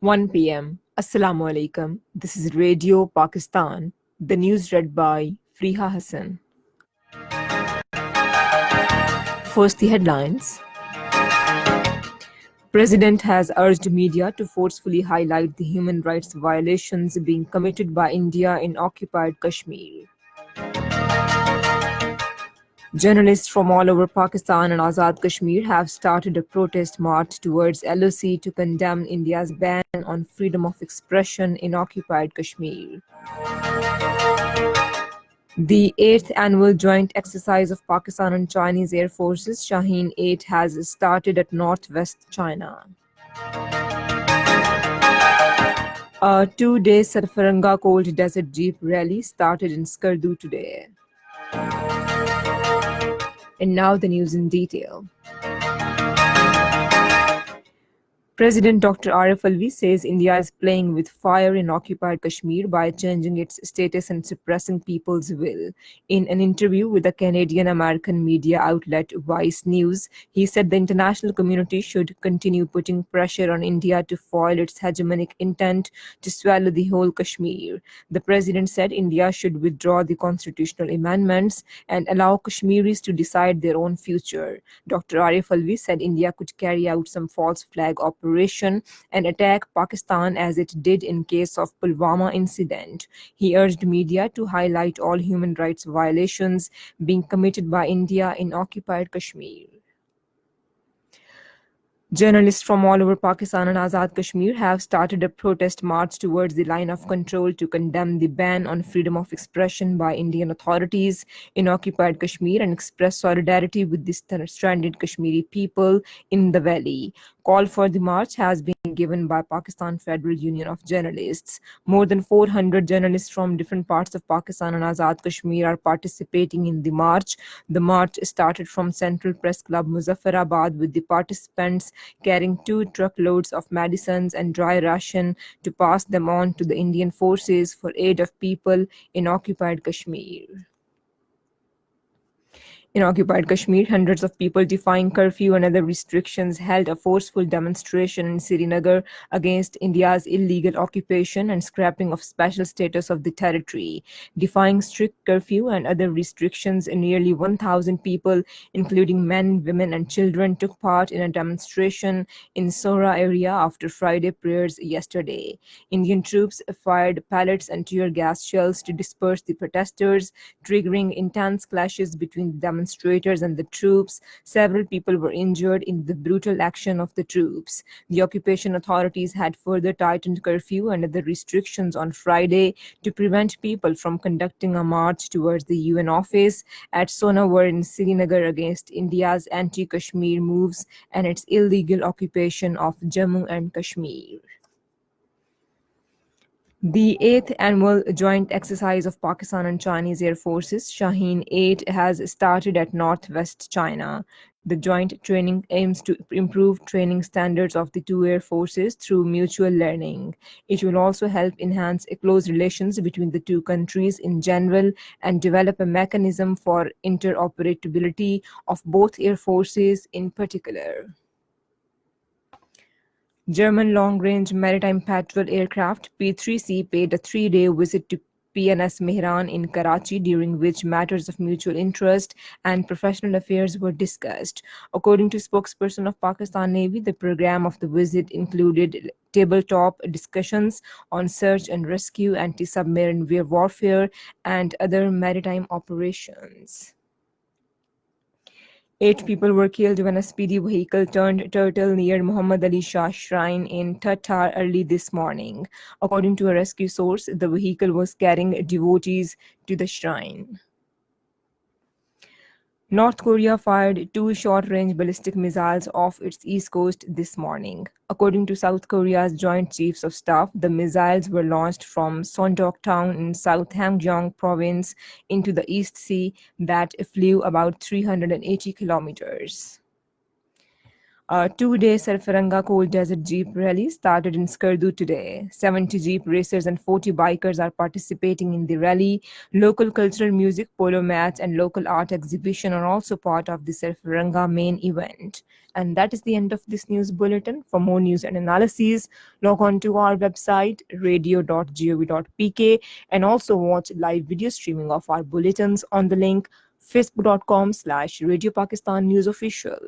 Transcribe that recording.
1 p.m. Assalamu alaikum. This is Radio Pakistan. The news read by Friha Hassan. First, the headlines. President has urged media to forcefully highlight the human rights violations being committed by India in occupied Kashmir. Journalists from all over Pakistan and Azad Kashmir have started a protest march towards LOC to condemn India's ban on freedom of expression in occupied Kashmir. The 8th annual joint exercise of Pakistan and Chinese Air Forces, Shaheen 8, has started at northwest China. A 2-day Sarfaranga Cold Desert Jeep rally started in Skardu today. And now the news in detail. President Dr. Arif Alvi says India is playing with fire in occupied Kashmir by changing its status and suppressing people's will. In an interview with the Canadian-American media outlet Vice News, he said the international community should continue putting pressure on India to foil its hegemonic intent to swallow the whole Kashmir. The president said India should withdraw the constitutional amendments and allow Kashmiris to decide their own future. Dr. Arif Alvi said India could carry out some false flag operation and attack Pakistan as it did in case of Pulwama incident. He urged media to highlight all human rights violations being committed by India in occupied Kashmir. Journalists from all over Pakistan and Azad Kashmir have started a protest march towards the line of control to condemn the ban on freedom of expression by Indian authorities in occupied Kashmir and express solidarity with the stranded Kashmiri people in the valley. Call for the march has been given by Pakistan Federal Union of Journalists. More than 400 journalists from different parts of Pakistan and Azad Kashmir are participating in the march. The march started from Central Press Club Muzaffarabad with the participants carrying 2 truckloads of medicines and dry ration to pass them on to the Indian forces for aid of people in occupied Kashmir. In occupied Kashmir, hundreds of people defying curfew and other restrictions held a forceful demonstration in Srinagar against India's illegal occupation and scrapping of special status of the territory. Defying strict curfew and other restrictions, nearly 1,000 people, including men, women, and children, took part in a demonstration in Sora area after Friday prayers yesterday. Indian troops fired pellets and tear gas shells to disperse the protesters, triggering intense clashes between the demonstrators and the troops. Several people were injured in the brutal action of the troops. The occupation authorities had further tightened curfew and other restrictions on Friday to prevent people from conducting a march towards the UN office at Sonawar in Srinagar against India's anti-Kashmir moves and its illegal occupation of Jammu and Kashmir. The 8th annual joint exercise of Pakistan and Chinese Air Forces, Shaheen 8, has started at northwest China. The joint training aims to improve training standards of the two air forces through mutual learning. It will also help enhance close relations between the two countries in general and develop a mechanism for interoperability of both air forces in particular. German long-range maritime patrol aircraft P-3C paid a 3-day visit to PNS Mehran in Karachi, during which matters of mutual interest and professional affairs were discussed. According to spokesperson of Pakistan Navy, the program of the visit included tabletop discussions on search and rescue, anti-submarine warfare, and other maritime operations. 8 people were killed when a speedy vehicle turned turtle near Muhammad Ali Shah Shrine in Tatar early this morning. According to a rescue source, the vehicle was carrying devotees to the shrine. North Korea fired 2 short-range ballistic missiles off its east coast this morning. According to South Korea's Joint Chiefs of Staff, the missiles were launched from Sondok town in South Hamgyong province into the East Sea that flew about 380 kilometers. A two-day Sarfaranga Cold Desert Jeep Rally started in Skardu today. 70 Jeep racers and 40 bikers are participating in the rally. Local cultural music, polo match, and local art exhibition are also part of the Sarfaranga main event. And that is the end of this news bulletin. For more news and analyses, log on to our website radio.gov.pk and also watch live video streaming of our bulletins on the link facebook.com/Radio Pakistan News Official.